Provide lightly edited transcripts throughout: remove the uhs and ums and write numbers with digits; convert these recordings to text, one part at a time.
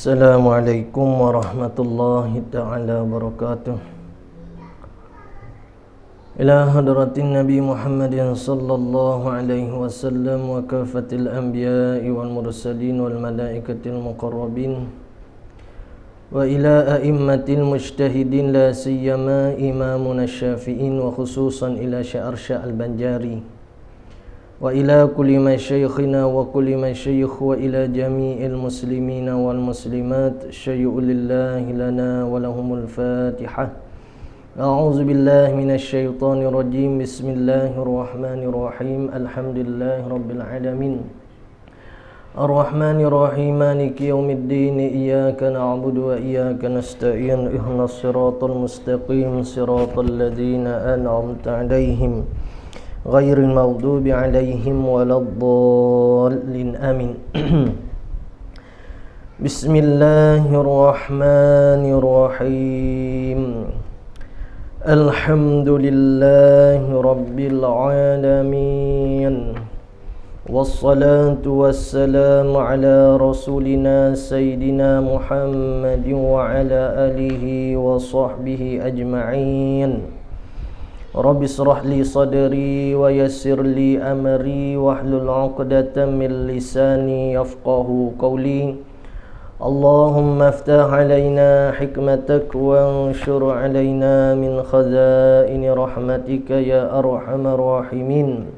Assalamualaikum warahmatullahi ta'ala wabarakatuh. Ila hadratin Nabi Muhammadin sallallahu alaihi wasallam wa kafatil anbiya'i wal mursalin wal malaikatil muqarrabin wa ila a'immatil mujtahidin la siyama imamuna syafi'in wa khususan ila Sya'arsya al-Banjari wa ila kulli masyayikhina wa kulli masyayikh wa ila jami'il muslimina wal muslimat syai'u lillahi lana wa lahumul fatihah. A'udzu billahi minasy syaithanir rajim. Bismillahirrahmanirrahim. Alhamdulillahi rabbil alamin. Ar-Rahmanir Rahim. Maliki yaumiddin. Iyyaka na'budu wa iyyaka nasta'in. Ihdinas siratal mustaqim. Siratal ladzina an'amta 'alaihim ghairil maghdubi 'alaihim waladdallin. Amin. Bismillahirrahmanirrahim. Alhamdulillahi rabbil alamin. Wassalatu wassalamu ala rasulina sayyidina Muhammadin wa ala alihi wa sahbihi ajma'in. Rabbi israh li sadri wa yassir li amri wahlul 'uqdatam min lisani yafqahu qawli. Allahumma aftah alaina hikmatak wa anshur alaina min khazaini rahmatika ya arhamar rahimin.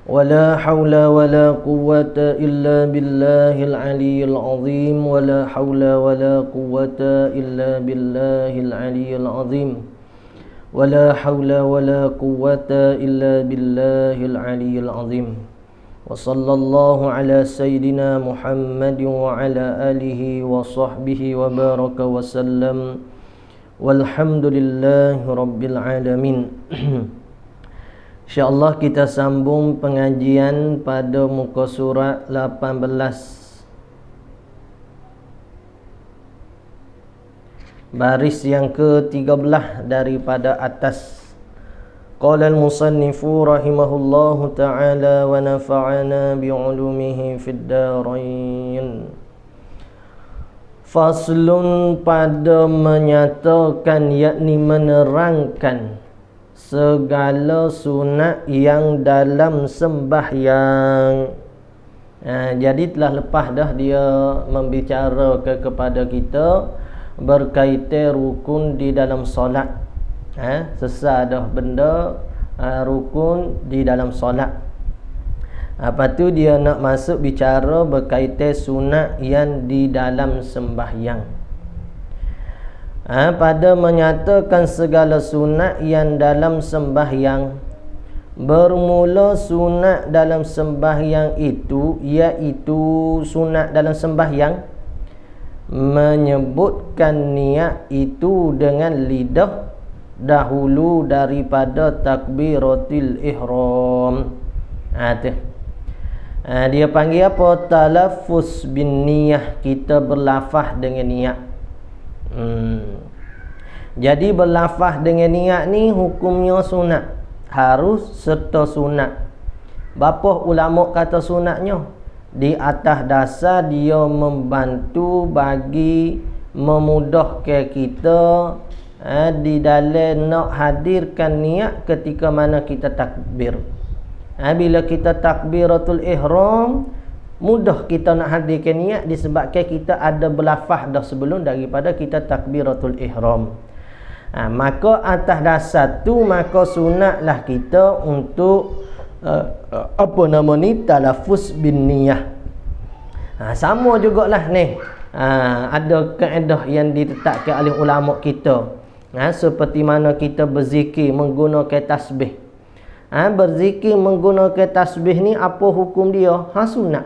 Wala hawla wala quwwata illa billahil aliyyil azim. Wala hawla wala quwwata illa billahil aliyyil azim. Wala hawla wala quwwata illa billahil aliyyil azim. Wa sallallahu ala sayyidina Muhammadin wa ala alihi wa sahbihi wa baraka wa sallam. Walhamdulillahi rabbil alamin. InsyaAllah kita sambung pengajian pada muka surat 18, baris yang ke-13 daripada atas. Qala al-musannifu rahimahullahu ta'ala wa nafa'ana bi'ulumihi fid darain. Faslun, pada menyatakan yakni menerangkan segala sunat yang dalam sembahyang. Jadi telah lepas dah dia membicarakan kepada kita berkaitan rukun di dalam solat. Sesat dah benda rukun di dalam solat. Lepas tu dia nak masuk bicara berkaitan sunat yang di dalam sembahyang. Pada menyatakan segala sunat yang dalam sembahyang, bermula sunat dalam sembahyang itu, iaitu sunat dalam sembahyang menyebutkan niat itu dengan lidah dahulu daripada takbiratul ihram. Dia panggil apa? Talaffuz bin niyah. Kita berlafaz dengan niat. Jadi berlafaz dengan niat ni hukumnya sunat, harus serta sunat. Bapa ulama kata sunatnya di atas dasar dia membantu bagi memudahkan kita di dalam nak hadirkan niat ketika mana kita takbir. Bila kita takbiratul ihram, mudah kita nak hadirkan niat disebabkan kita ada berlafaz dah sebelum daripada kita takbiratul ihram. Maka atas dasar tu, maka sunatlah kita untuk talaffuz bin niyah. Sama jugalah ni. Ada kaedah yang ditetapkan oleh ulama kita. Seperti mana kita berzikir menggunakan tasbih. Berzikir menggunakan tasbih ni apa hukum dia? Sunat.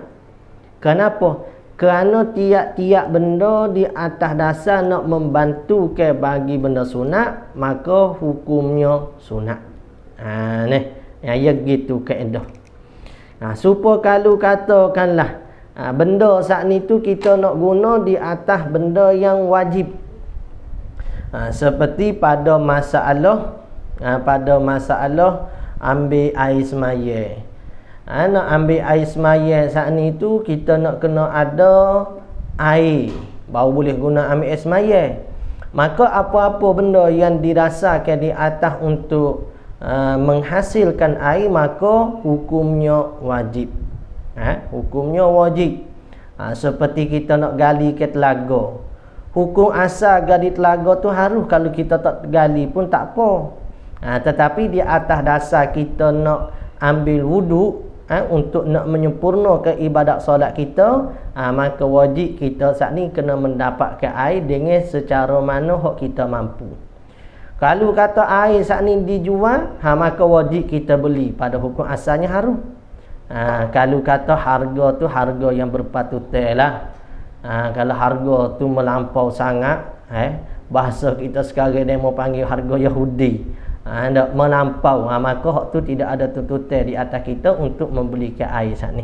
Kenapa? Kerana tiap-tiap benda di atas dasar nak membantu ke bagi benda sunat, maka hukumnya sunat. Ya gitu kaedah. Supaya kalau katakanlah benda saat ni tu kita nak guna di atas benda yang wajib. Seperti pada masalah ambil air semaya. Nak ambil air semaya saat ni tu kita nak kena ada air, baru boleh guna ambil air semaya. Maka apa-apa benda yang didasarkan di atas untuk menghasilkan air, maka hukumnya wajib. Hukumnya wajib. Seperti kita nak gali ke telaga, hukum asal gali telaga tu harus, kalau kita tak gali pun tak apa. Tetapi di atas dasar kita nak ambil wuduk, untuk nak menyempurnakan ibadat solat kita, maka wajib kita saat ni kena mendapatkan air dengan secara mana hak kita mampu. Kalau kata air saat ni dijual, maka wajib kita beli, pada hukum asalnya harus. Kalau kata harga tu harga yang berpatutan lah. Kalau harga tu melampau sangat, bahasa kita sekarang ni mau panggil harga Yahudi, nak melampau, maka hak tu tidak ada tuntutan di atas kita untuk membelikan air saat ni.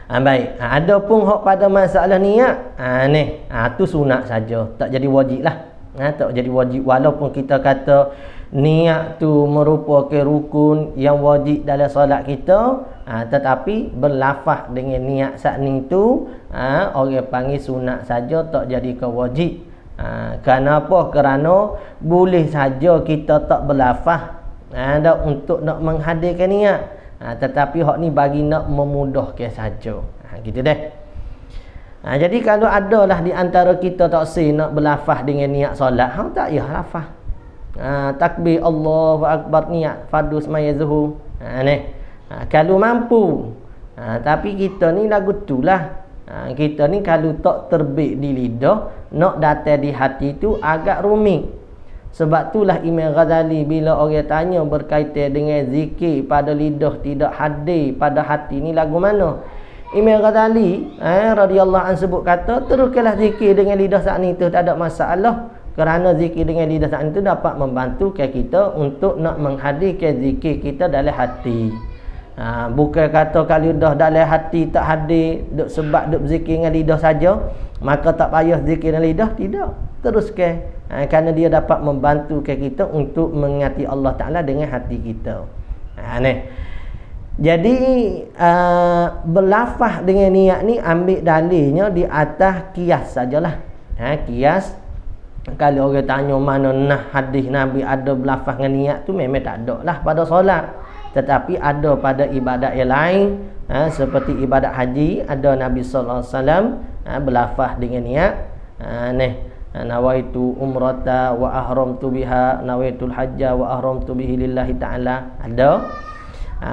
Baik, ada pun hak pada masalah niat, ni tu sunat saja, tak jadi wajib lah. Tak jadi wajib, walaupun kita kata niat tu merupakan rukun yang wajib dalam solat kita, tetapi berlafaz dengan niat saat ni tu, orang panggil sunat saja, tak jadi ke wajib. Kenapa? Kerana boleh saja kita tak berlafaz untuk nak menghadirkan niat, tetapi hak ni bagi nak memudahkan saja. Gitu deh. Jadi kalau adalah di antara kita tak nak berlafaz dengan niat solat, tak payah lafaz. Takbir Allahu Akbar, niat fardu semaya zuhur. Kalau mampu. Tapi kita ni lagu tulah. Kita ni kalau tak terbit di lidah, nak datang di hati tu agak rumit. Sebab itulah Imam Ghazali bila orang tanya berkaitan dengan zikir pada lidah tidak hadir pada hati ni lagu mana, Imam Ghazali radhiyallahu anhu sebut kata, teruskanlah zikir dengan lidah saat ni tu, tak ada masalah. Kerana zikir dengan lidah saat itu dapat membantu kita untuk nak menghadirkan zikir kita dalam hati. Bukan kata kalau dah dalam hati tak hadir, sebab duk zikir dengan lidah saja, maka tak payah zikir dengan lidah. Tidak, teruskan. Kerana dia dapat membantu kita untuk mengingati Allah Ta'ala dengan hati kita. Jadi berlafaz dengan niat ni ambil dalilnya di atas kias sajalah. Kias, kalau orang tanya mana nah hadis Nabi ada berlafaz dengan niat tu, memang tak ada lah pada solat. Tetapi ada pada ibadat yang lain, seperti ibadat haji, ada Nabi sallallahu alaihi wasallam berlafaz dengan niat, nawaitu umrata wa ahramtu biha, nawaitul hajja wa ahramtu bihi lillahi ta'ala. Ada.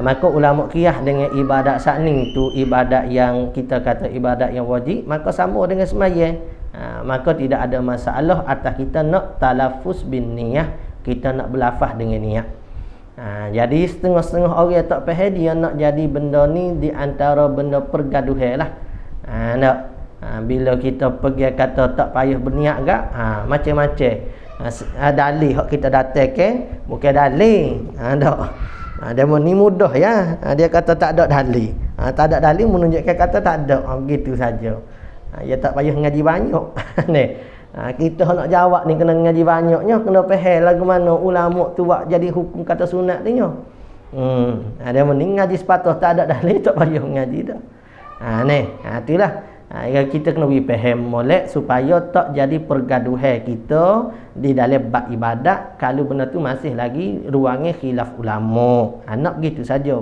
Maka ulama qiyas dengan ibadat saat ni tu ibadat yang kita kata ibadat yang wajib, maka sama dengan sembahyang. Maka tidak ada masalah atas kita nak talaffuz bin niyah, kita nak berlafaz dengan niat. Jadi setengah-setengah orang tak faham, dia nak jadi benda ni di antara benda pergaduhan lah. Bila kita pergi kata tak payah berniat gak, macam-macam dalil hak kita datangkan bukan dalil. Dia ni mudah ya. Dia kata tak ada dalil. Tak ada dalil menunjukkan kata tak ada. Gitu saja. Ya tak payah ngaji banyak. Kita nak jawab ni kena ngaji banyaknya, kena faham lagu mana ulama tu buat jadi hukum kata sunat tu nya. Ada mending ngaji sepatah tak ada dalil, tak payah ngaji dah. Itulah. Kita kena faham molek supaya tak jadi pergaduhan kita di dalam bab ibadat, kalau benda tu masih lagi ruangnya khilaf ulama. Nak begitu saja.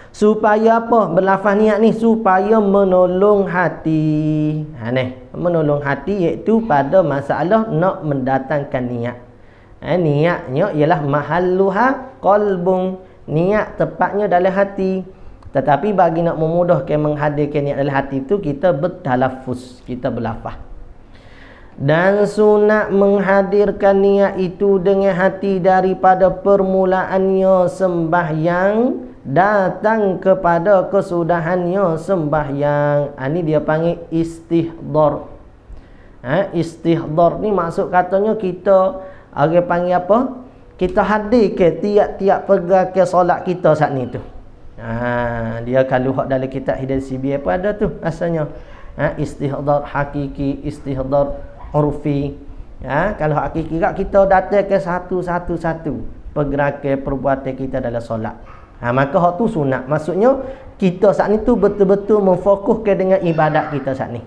Supaya apa? Berlafaz niat ni supaya menolong hati. Menolong hati iaitu pada masalah nak mendatangkan niat. Niatnya ialah mahalluha qalbun. Niat tepatnya dalam hati. Tetapi bagi nak memudahkan menghadirkan niat dalam hati itu, kita bertalaffuz, kita berlafaz. Dan sunat menghadirkan niat itu dengan hati daripada permulaannya sembahyang datang kepada kesudahannya sembahyang. Ini dia panggil istihdar. Istihdar ni maksud katanya kita orang panggil apa? Kita hadir ke tiap-tiap pergerakan solat kita saat ni tu. Dia kalau hak dalam kitab Hidayah Sibi apa ada tu asalnya. Istihdar hakiki, istihdar urfi. Kalau hakiki kita datang ke satu pergerakan perbuatan kita dalam solat. Maka hak tu sunat. Maksudnya kita saat ni tu betul-betul memfokuskan dengan ibadat kita saat ni.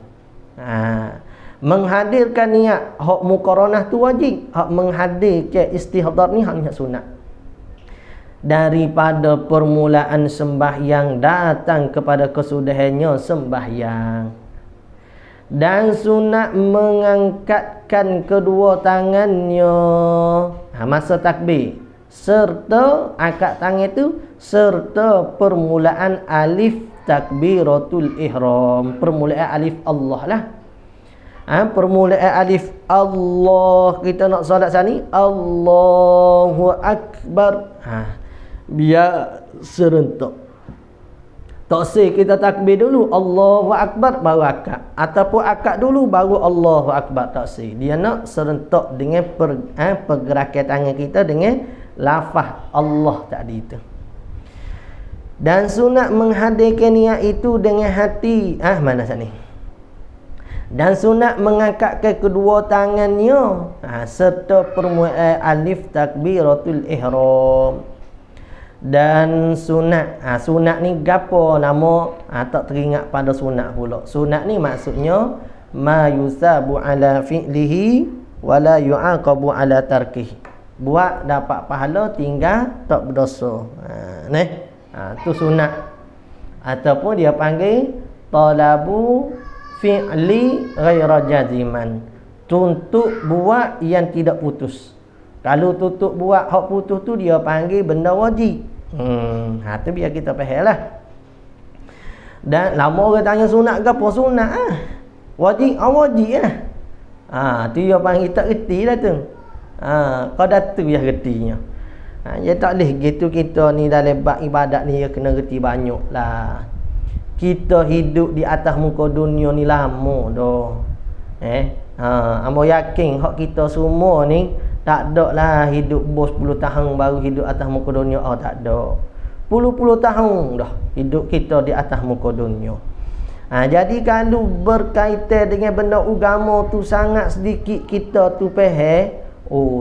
Menghadirkan niat hak muqaranah tu wajib. Hak menghadirkan istihdar ni hak sunat. Daripada permulaan sembahyang datang kepada kesudahannya sembahyang. Dan sunat mengangkatkan kedua tangannya masa takbir, serta angkat tangan itu serta permulaan alif takbiratul ihram, permulaan alif Allah lah. Permulaan alif Allah, kita nak solat sini Allahu Akbar, biar serentak. Tak sih kita takbir dulu Allahu Akbar baru akad, ataupun akad dulu baru Allahu Akbar. Tak sih. Dia nak serentak dengan pergerakan tangan kita dengan lafaz Allah tadi itu. Dan sunat menghadirkan niat itu dengan hati. Mana sini? Dan sunat mengangkatkan kedua tangannya serta permulaan alif takbiratul ihram. Dan sunat, sunat ni gapo nama? Tak teringat pada sunat pula. Sunat ni maksudnya ma yusabu ala fi'lihi wala yu'aqabu ala tarkihi. Buat dapat pahala, tinggal tak berdosa. Tu sunat. Ataupun dia panggil talabu fi'li ghaira jaziman. Tuntut buat yang tidak putus. Kalau tutup buat hak putus tu dia panggil benda wajib. Tu biar kita faham lah. Dan lama orang tanya sunat ke apa? Sunat wajib, wajib lah. Tu dia panggil tak reti lah tu. Kau dah tu yang retinya. Dia tak boleh gitu kita ni dalam bab ibadat ni dia kena reti banyak lah. Kita hidup di atas muka dunia ni lama dah. Amo yakin hak kita semua ni tak ada lah hidup bos 10 tahun baru hidup atas muka dunia. Tak ada. Puluh-puluh tahun dah hidup kita di atas muka dunia. Jadi kalau berkaitan dengan benda agama tu sangat sedikit kita tu faham,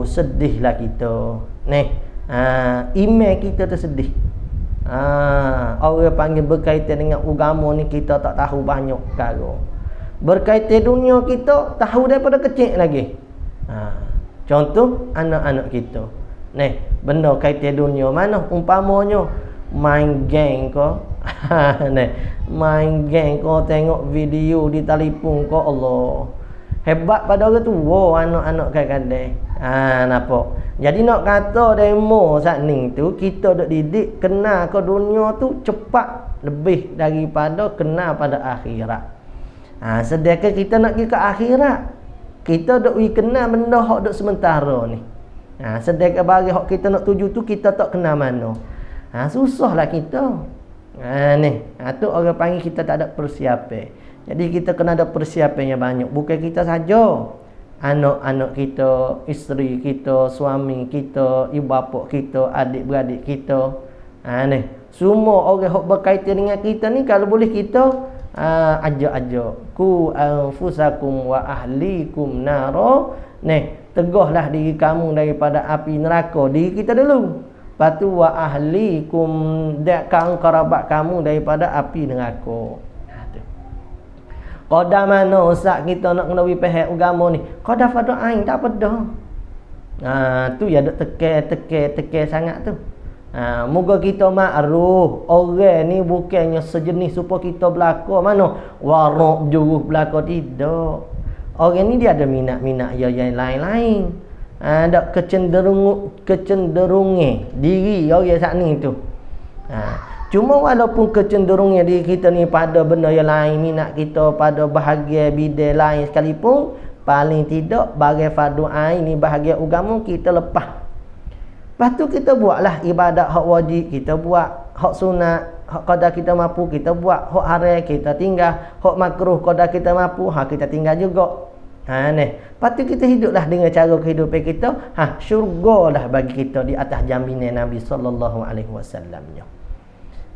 sedihlah kita. Iman kita tu sedih. Orang panggil berkaitan dengan agama ni kita tak tahu banyak perkara. Berkaitan dunia kita tahu daripada kecil lagi. Contoh anak-anak kita. Benda kaitan dunia mana? Umpamanya main game ko. Main game ko, tengok video di telefon ko, Allah. Hebat pada orang tua anak-anak kadang-kadang. Nampak. Jadi nak kata demo saat ni tu kita dok didik kenal ke dunia tu cepat lebih daripada kenal pada akhirat. Sedangkan kita nak pergi ke akhirat, kita dok kenal benda hak dok sementara ni. Sedangkan bagi hak kita nak tuju tu kita tak kenal mana. Susahlah kita. Tu orang panggil kita tak ada persiapan. Jadi kita kena ada persiapan yang banyak. Bukan kita saja, anak-anak kita, isteri kita, suami kita, ibu bapa kita, adik-beradik kita. Semua orang hak berkaitan dengan kita ni kalau boleh kita ajak-ajak ku anfusakum wa ahlikum naro. Tegahlah diri kamu daripada api neraka, diri kita dulu. Lepas tu wa ahlikum, dakkan kerabat kamu daripada api neraka. Qadar mana ustaz kita nak kena faham agama ni? Qadar fardu ain tak pada. Tu ya dak tekan sangat tu. Moga kita ma'ruf orang ni bukannya sejenis supaya kita belaka mana warak jurus belaka, tidak. Orang ni dia ada minat-minat yang lain-lain. Ada kecenderungan diri orang saat ni tu. Cuma walaupun kecenderungan diri kita ni pada benda yang lain, minat kita pada bahagian bidang lain sekalipun, paling tidak bahagian fardu ain ni bahagian agama kita lepas. Lepas tu kita buatlah ibadat hak wajib, kita buat hak sunat, hak qadar kita mampu kita buat, hak haram kita tinggal, hak makruh qadar kita mampu kita tinggal juga. Lepas tu kita hiduplah dengan cara kehidupan kita, syurga lah bagi kita di atas jaminan Nabi sallallahu alaihi wasallamnya.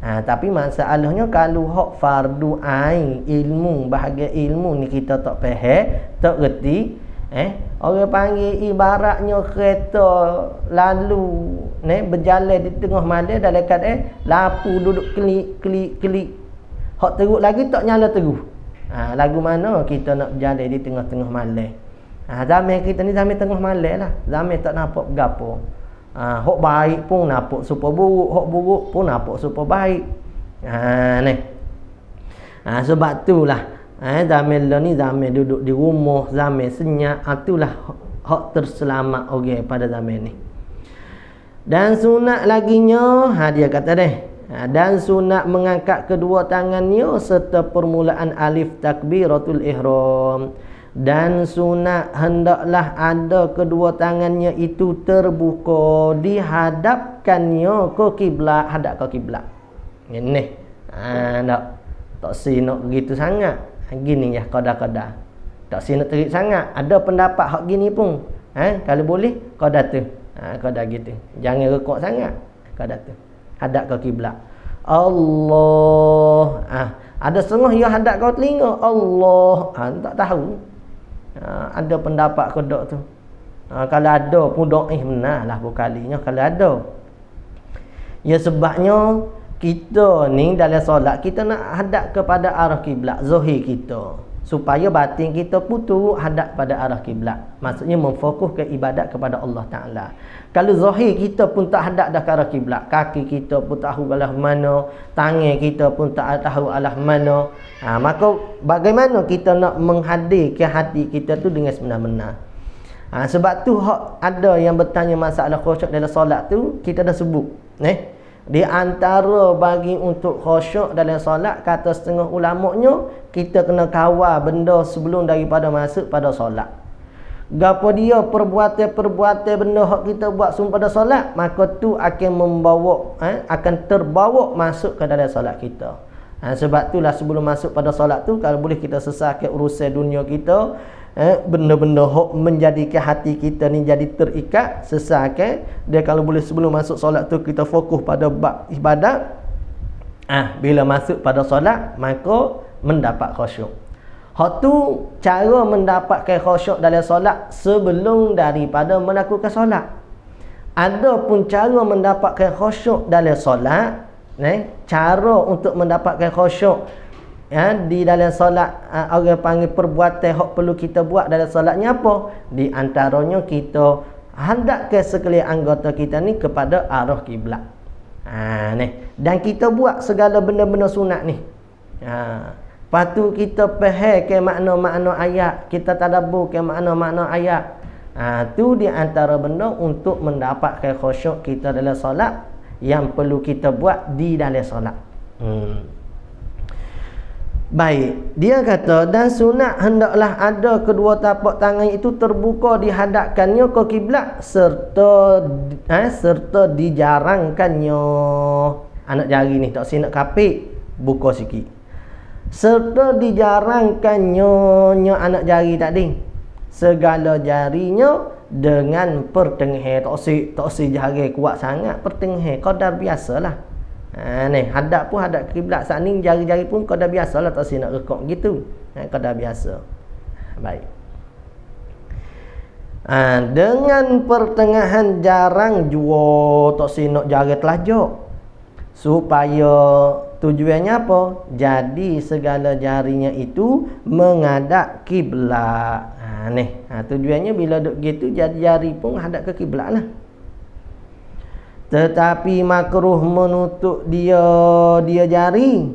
Tapi masalahnya kalau hak fardu ain, ilmu, bahagian ilmu ni kita tak faham, tak reti, Orang panggil ibaratnya kereta lalu berjalan di tengah malam dalam keadaan lampu duduk kelip. Hak teruk lagi tak nyala terus. Lagu mana kita nak berjalan di tengah-tengah malam? Zaman kita ni zaman tengah malam lah. Zaman tak nampak bergapo. Hak baik pun nampak super buruk, hak buruk pun nampak super baik. Sebab itulah zaman lah ni zaman duduk di rumah, zaman senyap. Itulah hak terselamat orang pada zaman ni. Dan sunat laginya, dia kata dan sunat mengangkat kedua tangannya serta permulaan alif takbiratul ihram. Dan sunat hendaklah ada kedua tangannya itu terbuka, dihadapkannya ke kiblat, hadap ke kiblat. Ini tak nak begitu sangat. Gini ya qada-qada. Tak nak terik sangat. Ada pendapat hak gini pun. Kalau boleh qada tu. Qada gitu. Jangan rekok sangat. Qada tu. Hadap ke kiblat. Allah. Ada setengah yang hadap kau telinga. Allah. Tak tahu. Ada pendapat kodok tu. Kalau ada pun benarlah berkalinya kalau ada. Ya sebabnya kita ni dalam solat kita nak hadap kepada arah kiblat zahir kita supaya batin kita pun turut hadap pada arah kiblat. Maksudnya memfokuskan ibadat kepada Allah Taala. Kalau zahir kita pun tak hadap dah ke arah kiblat, kaki kita pun tahu arah mana, tangan kita pun tak tahu arah mana, maka bagaimana kita nak menghadirkan hati kita tu dengan sebenar-benar? Sebab tu ada yang bertanya masalah khusyuk dalam solat tu, kita dah sebut di antara bagi untuk khusyuk dalam solat, kata setengah ulamanya, kita kena kawal benda sebelum daripada masuk pada solat. Gapo dia perbuatan benda hak kita buat sebelum pada solat, maka tu akan membawa akan terbawa masuk ke dalam solat kita. Sebab itulah sebelum masuk pada solat tu, kalau boleh kita selesaikan urusan dunia kita, benda-benda hok menjadikan hati kita ni jadi terikat, selesaikan dia. Kalau boleh sebelum masuk solat tu kita fokus pada bab ibadat. Bila masuk pada solat maka mendapat khusyuk. Hak tu cara mendapatkan khusyuk dalam solat sebelum daripada melakukan solat. Ada pun cara mendapatkan khusyuk dalam solat, cara untuk mendapatkan khusyuk di dalam solat, orang panggil perbuatan hak perlu kita buat dalam solatnya apa? Di antaranya kita hadapkan sekalian anggota kita ni kepada arah kiblat. Dan kita buat segala benda-benda sunat ni. Lepas tu kita faham ke makna-makna ayat, kita tadabbur ke makna-makna ayat. Tu di antara benda untuk mendapatkan khusyuk kita dalam solat yang perlu kita buat di dalam solat. Baik, dia kata dan sunat hendaklah ada kedua tapak tangan itu terbuka, dihadapkannya ke kiblat serta dijarangkannya. Anak jari ni tak nak kapit, buka sikit. Serta dijarangkannya anak jari tadi, segala jarinya dengan pertengahan. Tak si jari kuat sangat, pertengahan qadar biasalah. Hadap pun hadap kiblat saat ni, jari-jari pun qadar biasalah, tak si nak rekok gitu. Qadar biasa. Baik. Dengan pertengahan jarang jua, tak si nak jari telajak. Supaya tujuannya apa? Jadi segala jarinya itu menghadap kiblat. Tujuannya bila duk gitu jari-jari pun hadap ke kiblat lah. Tetapi makruh menutup dia jari.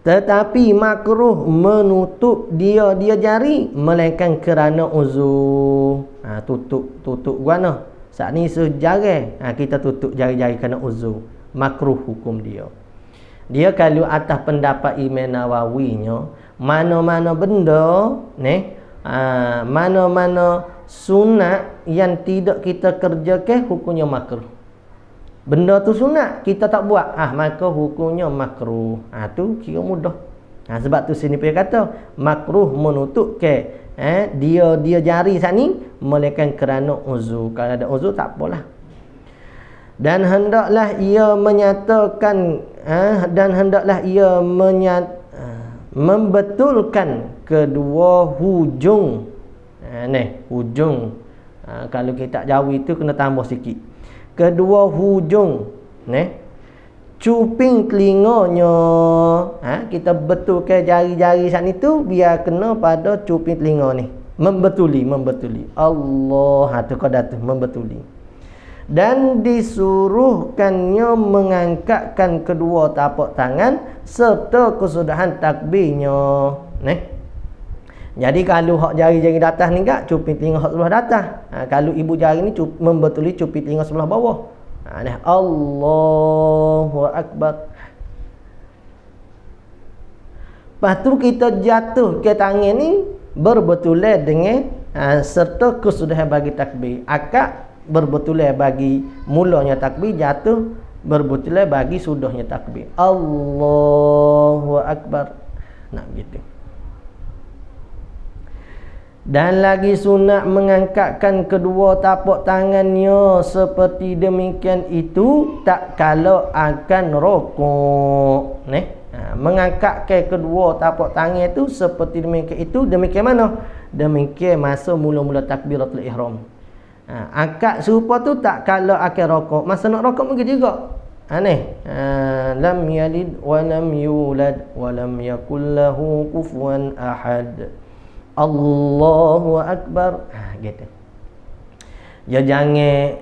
Tetapi makruh menutup dia jari melainkan kerana uzur. Tutup guana. Saat ni sejari kita tutup jari-jari kerana uzur. Makruh hukum dia. Dia kalau atas pendapat Imam Nawawinya, mana-mana benda mana-mana sunat yang tidak kita kerjakan hukumnya makruh. Benda tu sunat kita tak buat, maka hukumnya makruh. Tu kira mudah. Sebab tu sini dia kata makruh menutup ke dia jari sat ni melainkan kerana uzur. Kalau ada uzur tak apalah. Dan hendaklah ia menyatakan dan hendaklah ia membetulkan kedua hujung. Hujung. Kalau kita Jawi itu kena tambah sikit. Kedua hujung, cuping telinganya. Kita betulkan jari-jari saat itu biar kena pada cuping telinga ni. Membetuli. Allah, tu qada tu membetuli. Dan disuruhkannya mengangkatkan kedua tapak tangan serta kesudahan takbirnya. Jadi kalau hak jari-jari atas ni enggak, cuping telinga hak sebelah atas. Kalau ibu jari ni membetuli cuping telinga sebelah bawah. Allahu Akbar. Lepas tu kita jatuh ke tangan ni berbetulan dengan serta kesudahan bagi takbir. Akad berbetulan bagi mulanya takbir, jatuh berbetulan bagi sudahnya takbir. Allahu Akbar. Gitu. Dan lagi sunat mengangkatkan kedua tapak tangannya seperti demikian itu tak kala akan rokok. Mengangkatkan kedua tapak tangan itu seperti demikian itu, demikian mana? Demikian masa mula-mula takbiratul ihram. Akad serupa tu tak kala akan rokok. Masa nak rokok mungkin juga. Lam yalid wa lam yulad wa lam yakul lahu kufuwan ahad. Allahu Akbar. Gitu. Dia jangan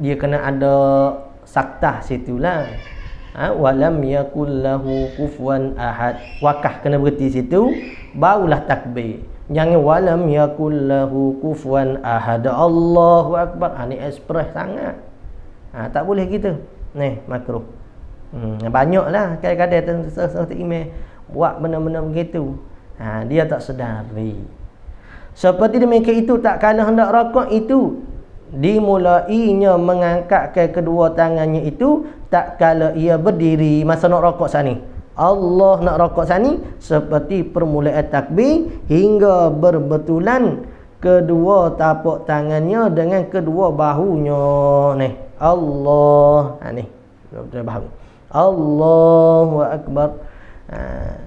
dia kena ada saktah situlah. Walam yakul lahu kufuwan ahad. Wakah kena berhenti situ, barulah takbir. Jangan walam yakul lahu kufuwan ahad. Allahu Akbar. Ni express sangat. Tak boleh gitu. Makruh. Banyaklah kadang-kadang satu email buat benda-benda begitu. Dia tak sedari. Seperti demikian itu tak kala hendak rakaat itu dimulainya mengangkatkan kedua tangannya itu tak kala ia berdiri masa nak rakaat sani. Allah nak rakaat sani seperti permulaan takbir hingga berbetulan kedua tapak tangannya dengan kedua bahunya. Allah. Kedua bahu. Allahu Akbar.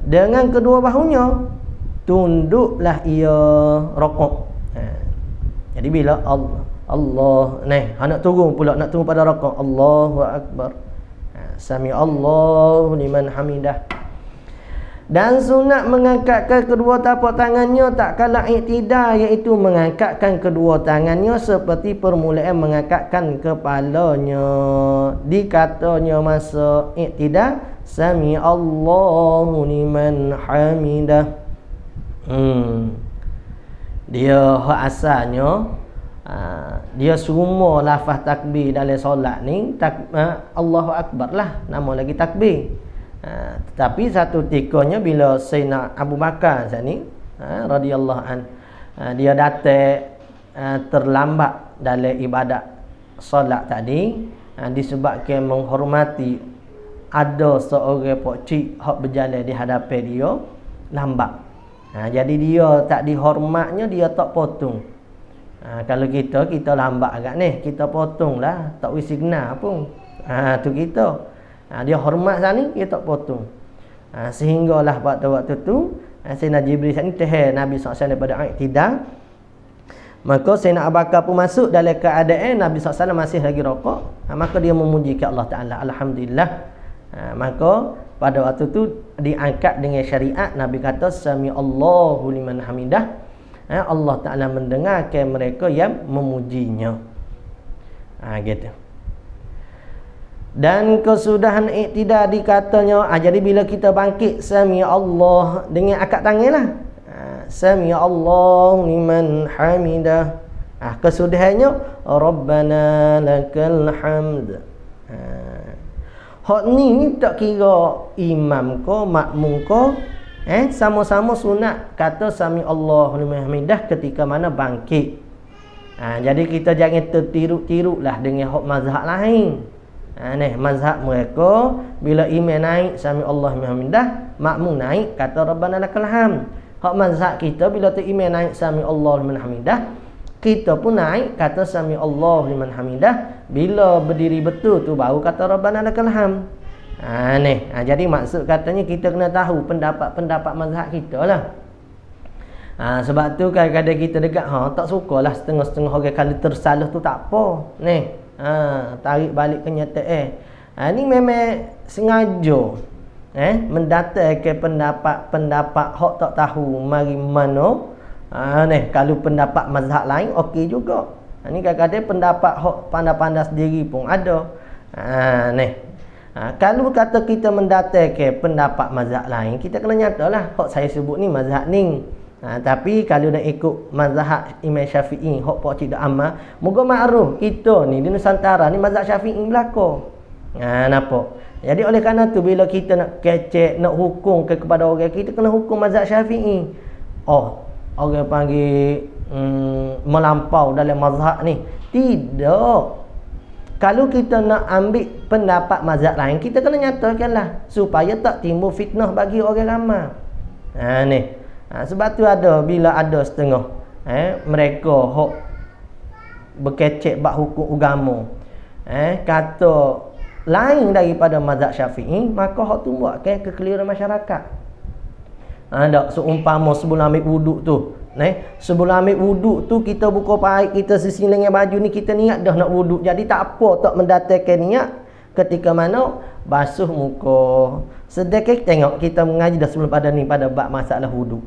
Dengan kedua bahunya tunduklah ia rakaat. Jadi bila Allah nak turun pula, nak turun pada rakaat, Allahu Akbar. Sami Allahu liman hamidah. Dan sunat mengangkatkan kedua tapak tangannya tak kala iktidal, iaitu mengangkatkan kedua tangannya seperti permulaan mengangkatkan kepalanya. Dikatanya masa iktidal, Sami Allahu liman hamidah. Dia hak asalnya dia semua lafaz takbir dalam solat ni Allahu Akbar lah, nama lagi takbir. Tetapi satu tikanya bila Sayyidina Abu Bakar ni radhiyallahu an, dia datang terlambat dalam ibadat solat tadi, disebabkan menghormati ada seorang pokcik hak berjalan di hadapan dia lambat. Jadi dia tak dihormatnya, dia tak potong. Kalau kita lambat agak ni, kita potong lah, tak wis signal pun. Tu kita. Dia hormat sana, dia tak potong. Sehinggalah pada waktu tu Sayyidina Jibril ni tehir Nabi SAW daripada iktidal. Maka Sayyidina Abu Bakar pun masuk dalam keadaan Nabi SAW masih lagi rakaat. Maka dia memuji ke Allah Ta'ala, alhamdulillah. Maka pada waktu tu diangkat dengan syariat. Nabi kata Sami Allahu liman hamidah. Allah Ta'ala mendengarkan mereka yang memujinya. Gitu. Dan kesudahan iktidal dikatanya, jadi bila kita bangkit Sami Allah dengan akad tangan lah, Sami Allahu liman hamidah. Kesudahannya Rabbana lakal hamd. Hak ni tak kira imam ko makmum ko, sama-sama sunat kata Sami Allahu liman hamidah ketika mana bangkit. Jadi kita jangan tertiru-tirulah dengan hak mazhab lain. Mazhab mereka bila imam naik Sami Allahu liman hamidah, makmum naik kata Rabbana lakal hamd. Hak mazhab kita bila tu imam naik Sami Allahu liman hamidah, kita pun naik kata sami Allah liman hamidah. Bila berdiri betul tu baru kata Rabbana lakal hamd. Jadi maksud katanya kita kena tahu pendapat-pendapat mazhab kita lah. Sebab tu kadang-kadang kita dekat tak sukalah setengah-setengah orang kalau tersalah tu tak apa. Tarik balik kenyataan. Ni memang sengaja mendatangkan pendapat hak tak tahu mari mana. Kalau pendapat mazhab lain okey juga. Ni kadang-kadang pendapat hak pandai-pandai sendiri pun ada. Kalau kata kita mendatangkan pendapat mazhab lain, kita kena nyatalah hak saya sebut ni mazhab ni. Tapi kalau nak ikut mazhab Imam Syafi'i, hak pak cik dak amal, moga makruf kita ni di Nusantara ni mazhab Syafi'i belaka. Nampak? Jadi oleh kerana tu bila kita nak kecek, nak hukum kepada orang, kita kena hukum mazhab Syafi'i. Orang panggil melampau dalam mazhab ni. Tidak. Kalau kita nak ambil pendapat mazhab lain, kita kena nyatakanlah supaya tak timbul fitnah bagi orang ramai. Sebab tu bila ada setengah mereka hok berkecek bab hukum agama, kata lain daripada mazhab Syafi'i, maka hok tu buatkan kekeliruan masyarakat. Seumpama sebelum ambil wuduk tu, sebelum ambil wuduk tu kita buka paik, kita sising dengan baju ni, kita niat dah nak wuduk. Jadi tak apa tak mendatangkan niat ketika mana basuh muka. Sedekah tengok kita mengaji dah sebelum pada ni pada bab masalah wuduk.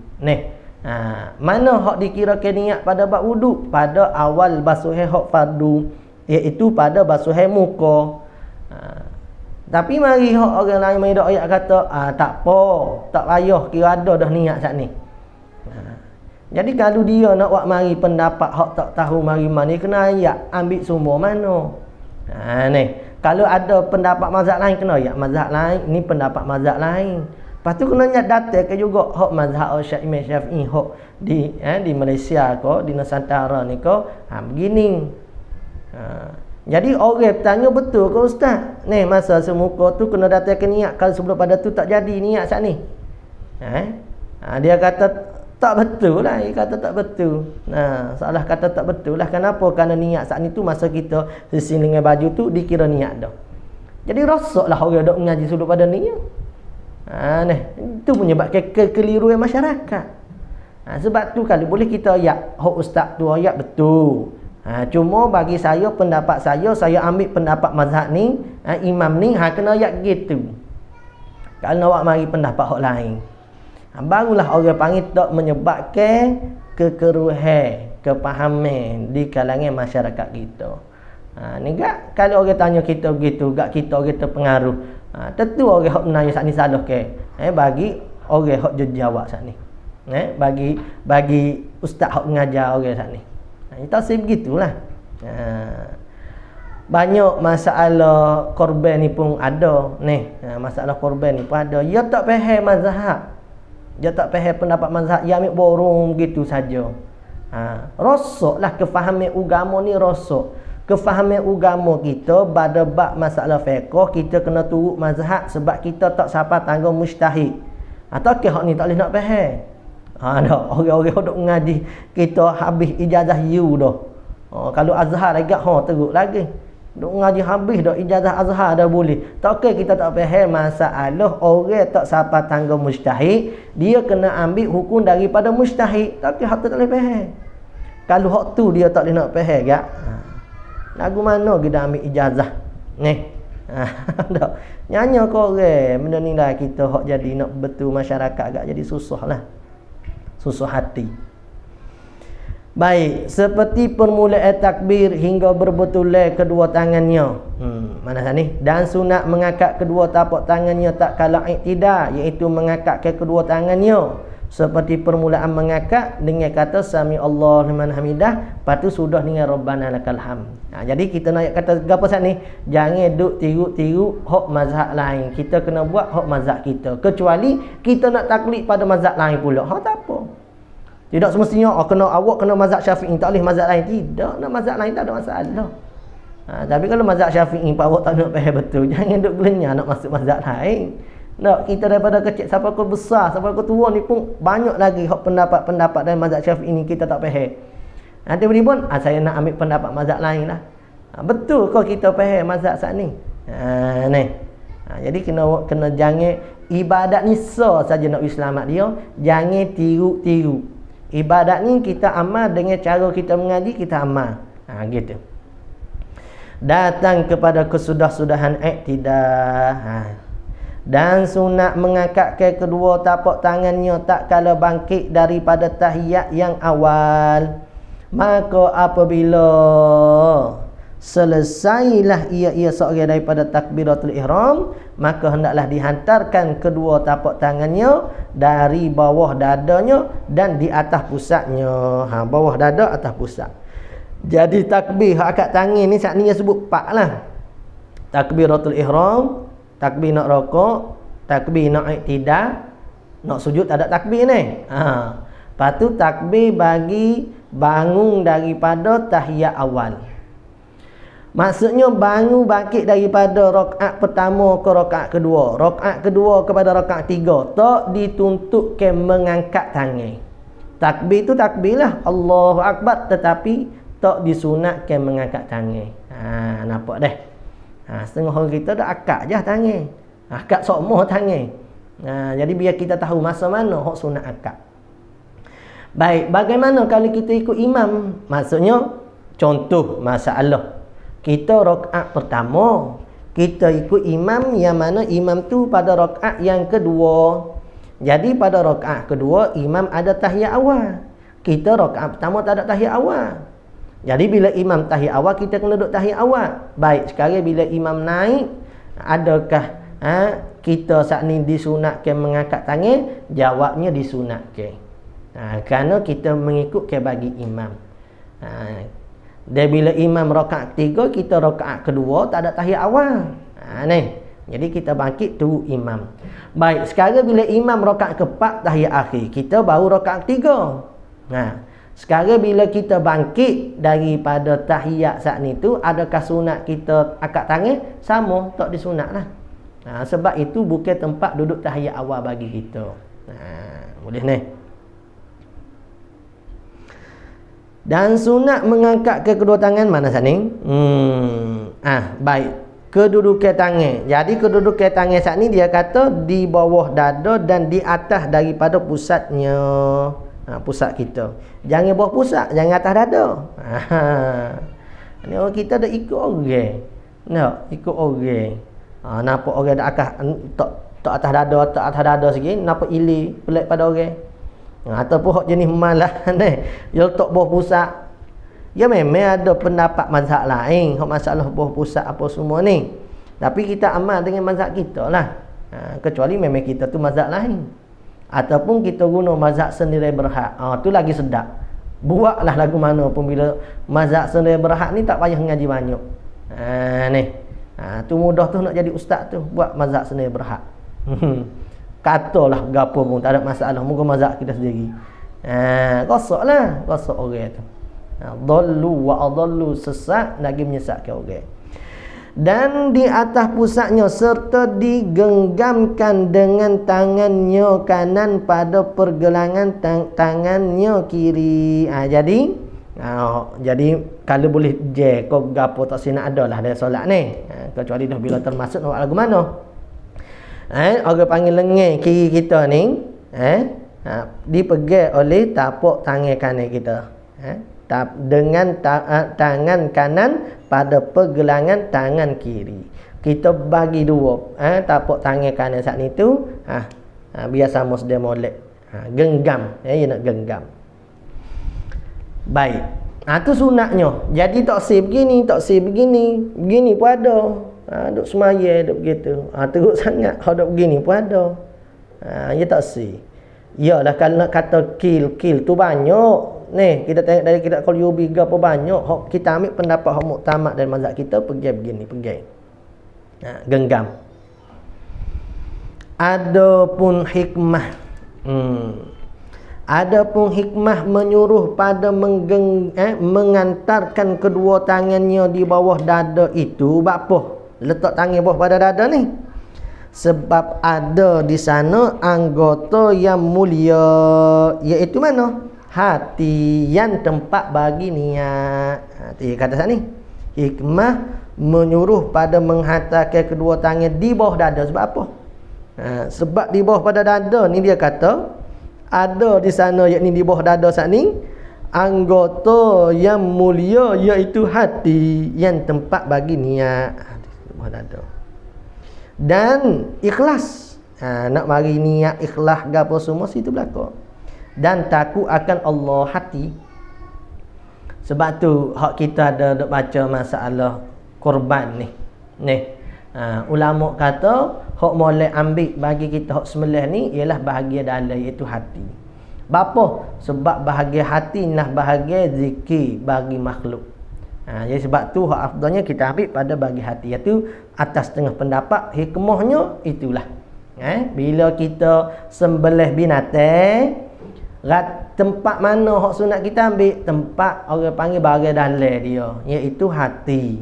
Mana hak dikirakan niat pada bab wuduk? Pada awal basuh hak fardu, iaitu pada basuh muka. Tapi mari orang lain main dak ayat kata tak apa, tak payah, kira ada dah niat sat ni. Jadi kalau dia nak buat mari pendapat hak tak tahu mari mana, kena ayat ambil sumber mana. Kalau ada pendapat mazhab lain, kena ayat mazhab lain, ni pendapat mazhab lain. Lepas tu kena ayat datang juga hak mazhab Imam Syafi'i hak di Malaysia ke, di Nusantara ni ke, begini. Jadi orang bertanya, betul ke ustaz? Masa semuka tu kena datangkan niat, kalau sebelum pada tu tak jadi niat saat ni. Dia kata tak betul lah. Dia kata tak betul. Salah kata tak betul lah. Kenapa? Kerana niat saat ni tu masa kita sising dengan baju tu dikira niat dah. Jadi rosaklah orang dok mengaji sebelum pada niat. Itu menyebabkan kekeliruan masyarakat. Sebab tu kalau boleh kita ayat hak ustaz tu ayat betul. Cuma bagi saya, pendapat saya ambil pendapat mazhab ni, imam ni, kena ayat gitu. Kalau nak mari pendapat hak lain, barulah orang panggil tak menyebabkan kekeruhan, kepahaman di kalangan masyarakat kita. Ni gak kalau orang tanya kita begitu, gak kita orang terpengaruh. Tentu orang hak menanya saat ni salah ke? Bagi orang hak jawab saat ni. Bagi ustaz hak mengajar orang saat ni. Tak sebegitulah. Banyak masalah korban ni pun ada. Masalah korban ni pun ada. Dia tak faham mazhab. Dia tak faham pendapat mazhab. Dia ambil borong begitu saja. Rosaklah kefahaman agama ni rosak. Kefahaman agama kita pada bab masalah fiqh, kita kena turut mazhab sebab kita tak sampai tanggung mujtahid. Atau hak ni tak boleh nak faham. Orang-orang duk mengaji kita habis ijazah U dah. Kalau Azhar agak teruk lagi. Duk mengaji habis dah ijazah Azhar dah boleh. Tak kita tak faham masalah orang tak sampai tangga mujtahid, dia kena ambil hukum daripada mujtahid. Tapi hak tak boleh faham. Kalau hak tu dia tak boleh nak faham gak. Lagu mana kita ambil ijazah? Nyanyi kau orang benda ni lah kita hak jadi nak betul masyarakat agak jadi susahlah. Susah hati. Baik, seperti permulaan takbir hingga berbetulan kedua tangannya. Mana sana ni? Dan sunat mengangkat kedua tapak tangannya tak kala iktidal, iaitu mengangkat ke kedua tangannya. Seperti permulaan mengangkat dengan kata sami Allah liman hamidah, lepas tu sudah dengan Rabbana lakal hamd. Jadi kita nak kata apa saat ni? Jangan duk tiru-tiru hak mazhab lain. Kita kena buat hak mazhab kita. Kecuali kita nak taklid pada mazhab lain pula. Tak apa. Tidak semestinya awak kena mazhab Syafi'i, tak boleh mazhab lain. Tidak, nak mazhab lain tak ada masalah. Tapi kalau mazhab Syafi'i awak tak nak faham betul, jangan duk gelenyah nak masuk mazhab lain. Kita daripada kecil sampai ke besar, sampai ke tua ni pun banyak lagi hak pendapat-pendapat dari mazhab Syafi'i ni kita tak faham. Tiba-tiba saya nak ambil pendapat mazhab lain lah. Betul kau kita faham mazhab saat ni. Ni. Jadi kena jangan ibadat ni saja nak selamat dia, jangan tiru-tiru. Ibadat ni kita amal dengan cara kita mengaji, kita amal. Gitu. Datang kepada kesudah-sudahan iktidah. Dan sunat mengangkat ke kedua tapak tangannya tak kala bangkit daripada tahiyat yang awal. Maka apabila selesailah ia seorang daripada takbiratul ihram, maka hendaklah dihantarkan kedua tapak tangannya dari bawah dadanya dan di atas pusatnya. Bawah dada, atas pusat. Jadi takbir akad tangan ni saat ni dia sebut 4 lah. Takbiratul ihram, takbir nak rokok, takbir nak iktidal, nak sujud tak ada takbir ni. Lepas tu takbir bagi bangun daripada tahiyat awal. Maksudnya bangun bangkit daripada rakaat pertama ke rakaat kedua, rakaat kedua kepada rakaat 3, tak dituntut ke mengangkat tangan. Takbir tu takbir lah, Allahu Akbar, tetapi tak disunat ke mengangkat tangan. Nampak dah. Setengah orang kita dah akad je tangan. Akad semua tangan. Jadi biar kita tahu masa mana hak sunat akad. Baik, bagaimana kalau kita ikut imam? Maksudnya, contoh masalah. Kita rakaat pertama, kita ikut imam yang mana imam tu pada rakaat yang kedua. Jadi pada rakaat kedua, imam ada tahiyat awal. Kita rakaat pertama tak ada tahiyat awal. Jadi bila imam tahiyat awal, kita kena duduk tahiyat awal. Baik, sekarang bila imam naik, adakah kita saat ni disunatkan mengangkat tangan? Jawabnya disunatkan. Kerana kita mengikut ke bagi imam. Dan bila imam rakaat 3, kita rakaat kedua tak ada tahiyat awal. Ni. Jadi kita bangkit tu imam. Baik, sekarang bila imam rakaat ke-4 tahiyat akhir, kita baru rakaat 3. Sekarang bila kita bangkit daripada tahiyat saat ni tu, adakah sunat kita akad tangan? Sama, tak disunat lah. Sebab itu bukan tempat duduk tahiyat awal bagi kita. Boleh ni. Dan sunat mengangkat ke kedua tangan mana saat ni? Baik. Kedudukan tangan. Jadi kedudukan tangan saat ni dia kata di bawah dada dan di atas daripada pusatnya. Pusat kita. Jangan bawah pusat, jangan atas dada. Ni orang kita dah ikut orang. Nak ikut orang. Nampak orang dah tak atas dada sikit, nampak ili pelik pada orang. Ataupun hak jenis malah ni, dia letak bawah pusat. Ya memang ada pendapat mazhab lain, hak masalah bawah pusat apa semua ni. Tapi kita amal dengan mazhab kita lah. Kecuali memang kita tu mazhab lain. Ataupun kita guna mazhab sendiri berhak. Tu lagi sedap. Buatlah lagu mana pun bila mazhab sendiri berhak ni tak payah ngaji banyak. Ni. Tu mudah tu nak jadi ustaz tu, buat mazhab sendiri berhak. Katalah gapo pun tak ada masalah, muka mazhab kita sendiri. Rosaklah, rosak orang tu. Dhallu wa adallu, sesat lagi menyesatkan orang. Dan di atas pusatnya serta digenggamkan dengan tangannya kanan pada pergelangan tangannya kiri. Jadi kalau boleh je kau gapo tak sini ada lah dalam solat ni. Kecuali dah bila termasuk nak lagu mana. Orang panggil lengan kiri kita ni dipegang oleh tapak tangan kanan kita. Dengan tangan kanan pada pergelangan tangan kiri. Kita bagi dua. Tapak tangan kanan saat ni tu biar sama sedia molek. Genggam. Dia nak genggam. Baik. Tu sunatnya. Jadi tak say begini, tak say begini. Begini pun ada. Duk semaya, duk begitu. Teruk sangat. Duk begini pun ada. Dia tak say. Yalah kalau nak kata kill tu banyak. Ni kita tengok dari kitab Qalyubi apa banyak. Kita ambil pendapat hak muktamad dan mazhab kita pergi begini, pergi. Genggam. Adapun hikmah. Adapun hikmah menyuruh pada mengantarkan kedua tangannya di bawah dada itu apa? Letak tangan bawah pada dada ni. Sebab ada di sana anggota yang mulia, iaitu mana? hati yang tempat bagi niat. Dia kata sat ni, hikmah menyuruh pada menghantarkan kedua tangan di bawah dada. Sebab apa? Sebab di bawah pada dada ni dia kata ada di sana, yakni di bawah dada sat ni, anggota yang mulia, iaitu hati yang tempat bagi niat. Di bawah dada. Dan ikhlas, nak mari niat ikhlas gapo semua situ belaka. Dan takut akan Allah, hati. Sebab tu hak kita ada duk baca masalah korban ni. Ulama kata hak molek ambil bagi kita hak sembelih ni ialah bahagia dalam, iaitu hati. Bapa? Sebab bahagia hati nah bahagia zikir bagi makhluk. Jadi sebab tu hak afdalnya kita ambil pada bagi hati, iaitu atas setengah pendapat hikmahnya itulah. Bila kita sembelih binatang, tempat mana hak sunat kita ambil? Tempat orang panggil bahagia dalam dia, iaitu hati.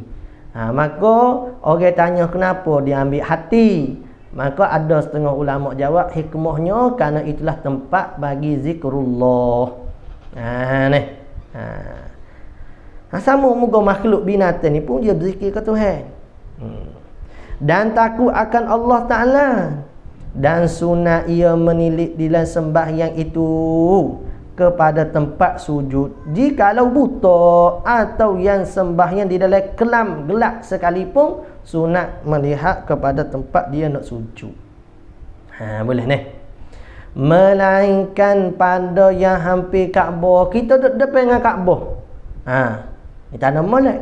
Maka orang tanya kenapa dia ambil hati, maka ada setengah ulama jawab hikmahnya kerana itulah tempat bagi zikrullah. Sama muka makhluk binatang ni pun dia berzikir ke Tuhan. Dan takut akan Allah Ta'ala. Dan sunat ia menilik di dalam sembahyang itu kepada tempat sujud, jikalau buta atau yang sembahyang di dalam kelam gelap sekalipun, sunat melihat kepada tempat dia nak sujud. Boleh ni. Melainkan pada yang hampir Kaabah. Kita duduk depan dengan Kaabah. Ni tak ada molek.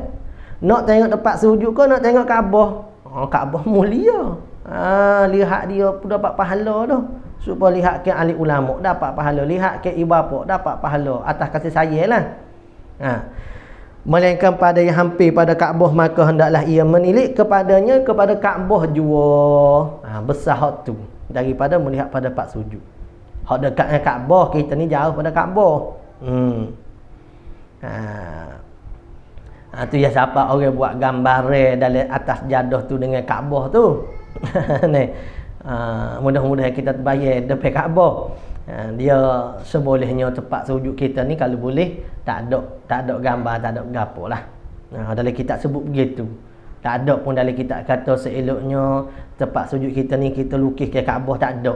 Nak tengok tempat sujud ke nak tengok Kaabah? Kaabah mulia. Lihat dia pun dapat pahala dah. Supaya lihat ke ahli ulama dapat pahala, lihat ke ibu bapa dapat pahala atas kasih sayang lah. Melainkan pada yang hampir pada Kaabah, maka hendaklah ia menilik kepadanya, kepada Kaabah jua. Besar hak tu daripada melihat pada tempat sujud. Hak dekat dengan Kaabah, kita ni jauh pada Kaabah. Tu ya, siapa orang buat gambar dalam atas jadah tu dengan Kaabah tu. Mudah-mudahan kita terbayar depan Kaabah. Dia sebolehnya tempat sujud kita ni kalau boleh tak ada gambar, tak ada gapo lah. Dalam kitab sebut begitu. Tak ada pun dalam kitab kata seeloknya tempat sujud kita ni kita lukis ke Kaabah, tak ada.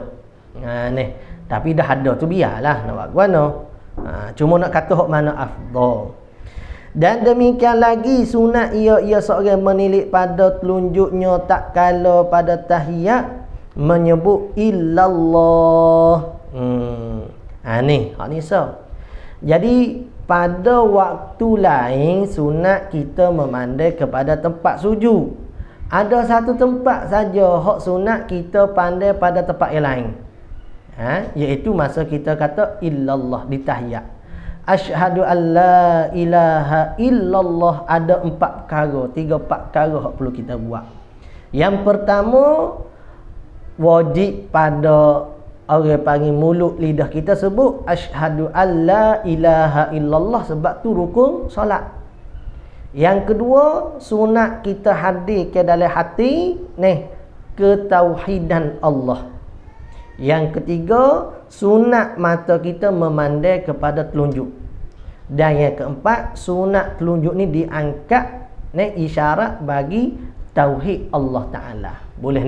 Tapi dah ada tu biarlah, nak buat gimana. Cuma nak kata hak mana afdal. Dan demikian lagi sunat ia seorang menilik pada telunjuknya tak kala pada tahiyat menyebut illallah. Ni hak ni so. Jadi pada waktu lain sunat kita memandai kepada tempat sujud. Ada satu tempat saja hak sunat kita pandai pada tempat yang lain. Iaitu masa kita kata illallah di tahiyat. Asyhadu an la ilaha illallah. Ada 4 perkara, 3-4 perkara yang perlu kita buat. Yang pertama, wajib pada orang panggil mulut lidah kita sebut asyhadu an la ilaha illallah, sebab tu rukun solat. Yang kedua, sunat kita hadir ke dalam hati ketauhidan Allah. Yang ketiga, sunat mata kita memandai kepada telunjuk. Dan yang keempat, sunat telunjuk ni diangkat isyarat bagi tauhid Allah Ta'ala. Boleh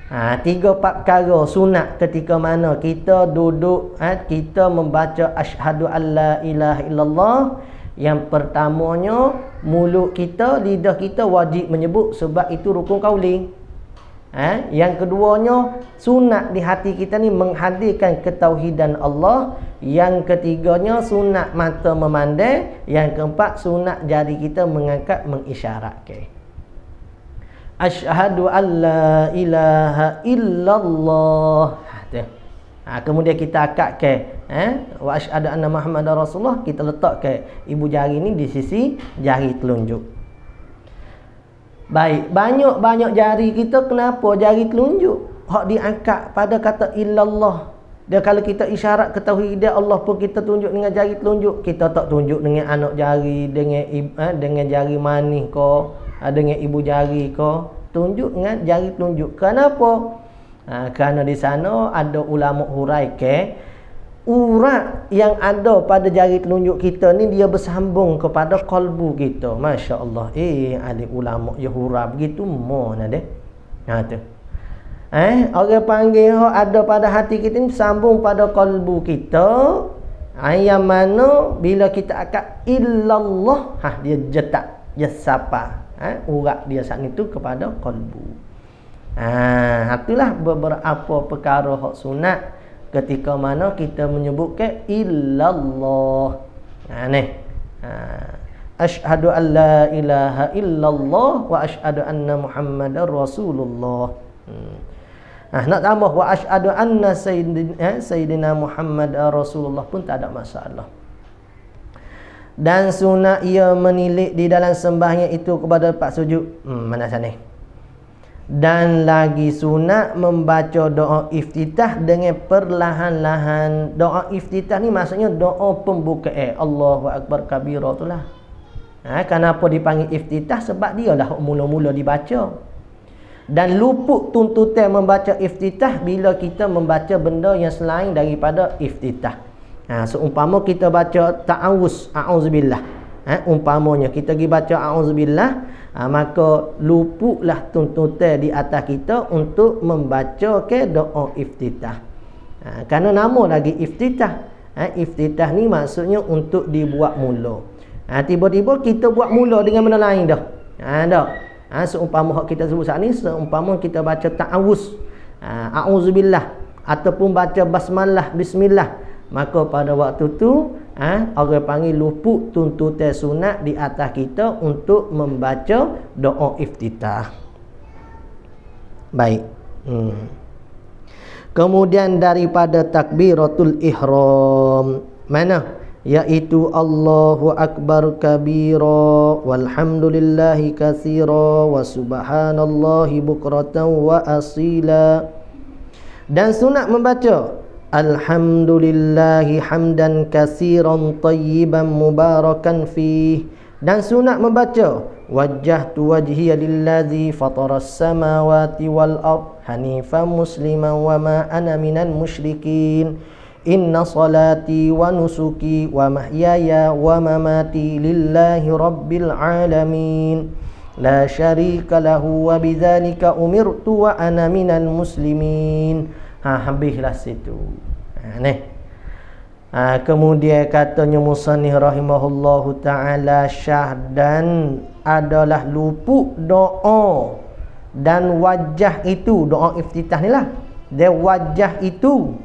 3-4 perkara sunat ketika mana kita duduk, kita membaca asyhadu an la ilaha illallah. Yang pertamanya, mulut kita, lidah kita wajib menyebut sebab itu rukun qauli. Yang keduanya, sunat di hati kita ni menghadirkan ketauhidan Allah. Yang ketiganya, sunat mata memandai. Yang keempat, sunat jari kita mengangkat mengisyaratkan asyhadu an la ilaha illallah. Kemudian kita akadkan wa asyhadu anna Muhammadar Rasulullah. Kita letakkan ibu jari ni di sisi jari telunjuk. Baik, banyak jari kita, kenapa jari telunjuk hak diangkat pada kata illallah. Dan kalau kita isyarat ketauhidan Allah pun kita tunjuk dengan jari telunjuk. Kita tak tunjuk dengan anak jari, dengan jari manis ke, dengan ibu jari ke. Tunjuk dengan jari telunjuk. Kenapa? Kerana di sana ada ulama huraikan urat yang ada pada jari telunjuk kita ni dia bersambung kepada kalbu kita. Masya Allah. Alim ulama ya hura begitu mana deh. Ha tu. Orang panggil ada pada hati kita ni bersambung pada kalbu kita. Yang mana bila kita akad illallah, dia jetak, dia sapa. Urat dia saat itu kepada kalbu. Itulah beberapa perkara hak sunat ketika mana kita menyebutkan illallah. Asyhadu an la ilaha illallah wa asyhadu anna Muhammadar Rasulullah. Nak tambah wa asyhadu anna sayyidina Muhammad Rasulullah pun tak ada masalah. Dan sunat ia menilik di dalam sembahyang itu kepada tempat sujud. Mana sana? Dan lagi sunat membaca doa iftitah dengan perlahan-lahan. Doa iftitah ni maksudnya doa pembukaan. Allahu Akbar kabira itulah. Kenapa dipanggil iftitah? Sebab dia dah mula-mula dibaca. Dan luput tuntutan membaca iftitah bila kita membaca benda yang selain daripada iftitah. Seumpama kita baca ta'awuz, a'udzubillah. Umpamanya kita pergi baca a'udzubillah, maka luputlah tuntutan di atas kita untuk membaca ke doa iftitah. Kerana nama lagi iftitah. Iftitah ni maksudnya untuk dibuat mula. Tiba-tiba kita buat mula dengan benda lain dah. Seumpama hak kita sebut saat ni, seumpama kita baca ta'awuz, a'udzubillah, ataupun baca basmalah, bismillah, maka pada waktu tu orang panggil luput tuntutan sunat di atas kita untuk membaca doa iftitah. Baik. Kemudian daripada takbiratul ihram, mana? Iaitu Allahu Akbar kabira walhamdulillahi katsira wa subhanallahi bukratan wa asila. Dan sunat membaca alhamdulillahi hamdan katsiran tayyiban mubarakan fih. Dan sunat membaca wajjahtu wajhiya lillazi fataras samawati wal ard hanifan musliman wa ma ana minal musyrikin. Inna salati wa nusuki wa mahyaya wa mamati lillahi rabbil alamin la syarika lahu wa bidzalika umirtu wa ana minal muslimin. Habislah situ. Kemudian katanya musannif rahimahullahu ta'ala, syahdan adalah luput doa dan wajah itu, doa iftitah ni lah, dia wajah itu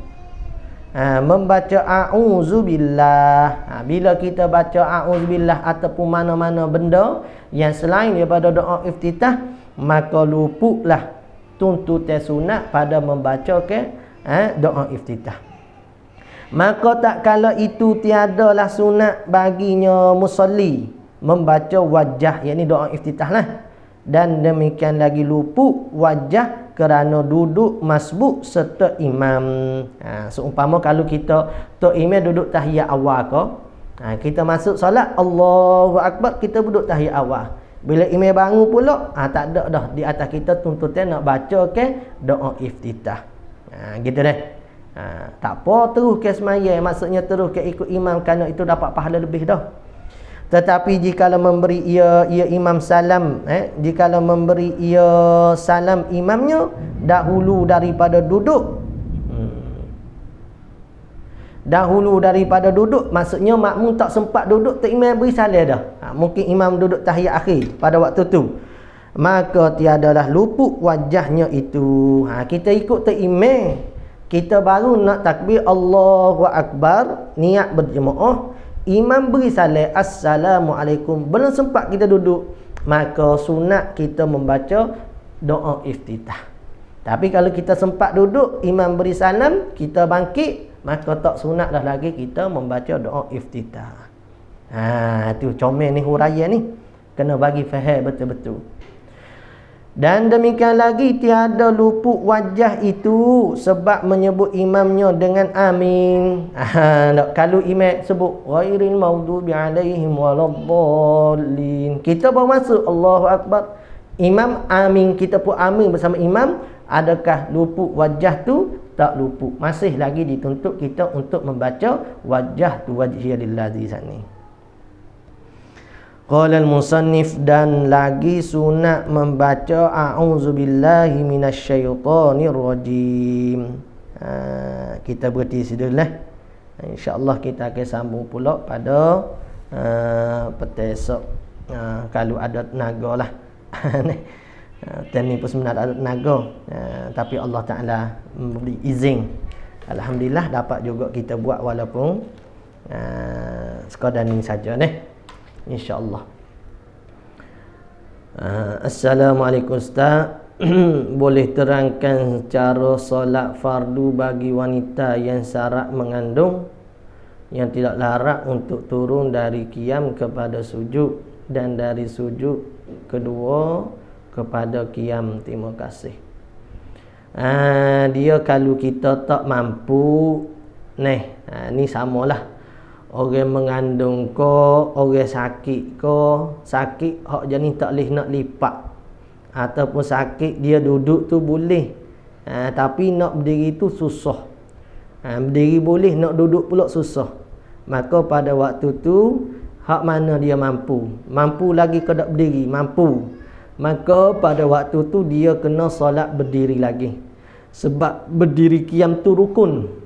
membaca a'udzubillah. Bila kita baca a'udzubillah ataupun mana-mana benda yang selain daripada doa iftitah, maka luputlah tuntutan sunat pada membaca ke doa iftitah. Maka tak kala itu tiadalah sunat baginya musalli membaca wajah, yakni doa iftitah lah. Dan demikian lagi luput wajah kerana duduk masbuk serta imam. Seumpama kalau kita tok imam duduk tahiyat awal ke, kita masuk solat Allahu Akbar, kita duduk tahiyat awal. Bila imam bangun pula, tak ada dah di atas kita tuntutan nak baca ke doa iftitah. Gitu deh. Tak apa terus ke semayang, maksudnya terus ke ikut imam, kerana itu dapat pahala lebih dah. Tetapi jikalau memberi ia imam salam, jikalau memberi ia salam imamnya dahulu daripada duduk, dahulu daripada duduk, maksudnya makmum tak sempat duduk, tak imam beri salam dah. Mungkin imam duduk tahiyat akhir pada waktu tu, maka tiadalah luput wajahnya itu. Kita ikut tak imam, kita baru nak takbir Allahu Akbar, niat berjemaah, imam beri salam assalamualaikum, belum sempat kita duduk, maka sunat kita membaca doa iftitah. Tapi kalau kita sempat duduk, imam beri salam, kita bangkit, maka tak sunat dah lagi kita membaca doa iftitah. Tu comel ni huraian ni, kena bagi faham betul-betul. Dan demikian lagi tiada luput wajah itu sebab menyebut imamnya dengan amin. Kalau imam sebut ghairil maghdubi alaihim waladdallin, kita baru masuk Allahu Akbar, imam amin, kita pun amin bersama imam, adakah luput wajah tu? tak luput. Masih lagi dituntut kita untuk membaca wajah tu wajhiya lillazi sani. Qala al-musannif, dan lagi sunat membaca a'udzubillahi minasyaitonir rajim. Kita berhenti sidulah. InsyaAllah kita akan sambung pula pada petang esok, kalau ada tenaga lah. Ni pun sebenarnya ada tenaga, tapi Allah Ta'ala memberi izin. Alhamdulillah dapat juga kita buat walaupun sekadar ni saja ni, insyaAllah. Assalamualaikum Ustaz. Boleh terangkan cara solat fardu bagi wanita yang syarat mengandung, yang tidak larat untuk turun dari qiyam kepada sujud dan dari sujud kedua kepada qiyam. Terima kasih. Dia kalau kita tak mampu ni samalah. Orang mengandung ko, orang sakit ko, sakit hak jenis tak boleh nak lipat, ataupun sakit dia duduk tu boleh, tapi nak berdiri tu susah. Berdiri boleh, nak duduk pula susah. Maka pada waktu tu hak mana dia mampu, mampu lagi ke tak berdiri, mampu, maka pada waktu tu dia kena solat berdiri lagi, sebab berdiri qiyam tu rukun.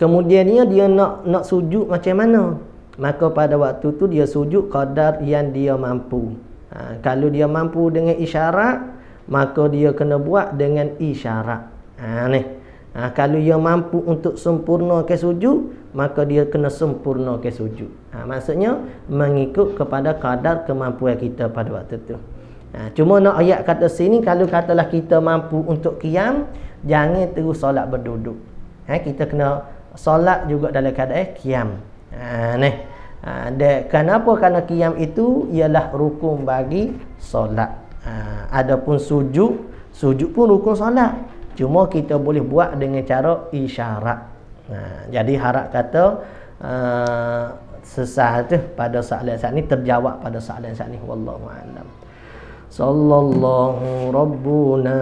Kemudiannya dia nak sujud macam mana, maka pada waktu tu dia sujud qadar yang dia mampu. Kalau dia mampu dengan isyarat, maka dia kena buat dengan isyarat. Kalau dia mampu untuk sempurna ke sujud, maka dia kena sempurna ke sujud. Maksudnya mengikut kepada kadar kemampuan kita pada waktu tu. Cuma nak ayat kata sini, kalau katalah kita mampu untuk qiyam, jangan terus solat berduduk. Kita kena solat juga dalam keadaan qiyam. Kenapa? Kerana qiyam itu ialah rukun bagi solat. Adapun sujud pun rukun solat, cuma kita boleh buat dengan cara isyarat. Jadi harap kata sesat pada soalan saat ni terjawab pada soalan saat ni. Wallahu a'lam. Sallallahu rabbuna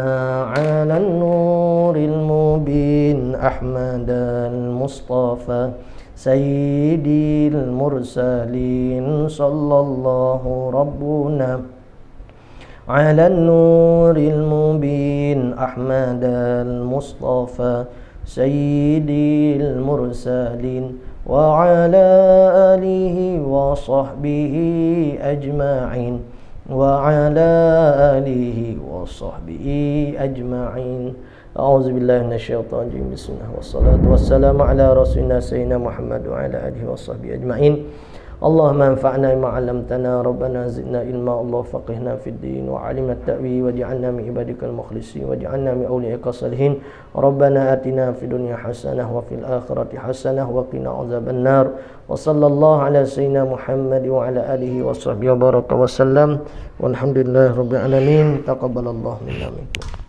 ala nuril mubin Ahmadal Mustafa Sayyidil mursalin. Sallallahu rabbuna ala nuril mubin Ahmadal Mustafa Sayyidil mursalin wa ala alihi wa sahbihi ajma'in wa ala alihi wa sahbihi ajma'in. A'udzubillahi minasyaitonir rajim. Bismillah wassalatu wassalamu ala rasulina sayyidina Muhammad wa ala alihi wa sahbihi ajma'in. Allahumma anfa'na bima 'allamtana, rabbana zidna ilma, Allah faqihna fid din wa 'alimna at-ta'wil waj'alna min ibadikal mukhlisin waj'alna min awliyaikal salihin. Rabbana atina fid dunya hasanah wa fil akhirati hasanah wa qina adzabannar. Wa sallallahu ala sayyidina Muhammad wa ala alihi wa sahbihi wa baraka wa sallam. Walhamdulillahirabbil alamin. Taqabbalallahu minna minkum.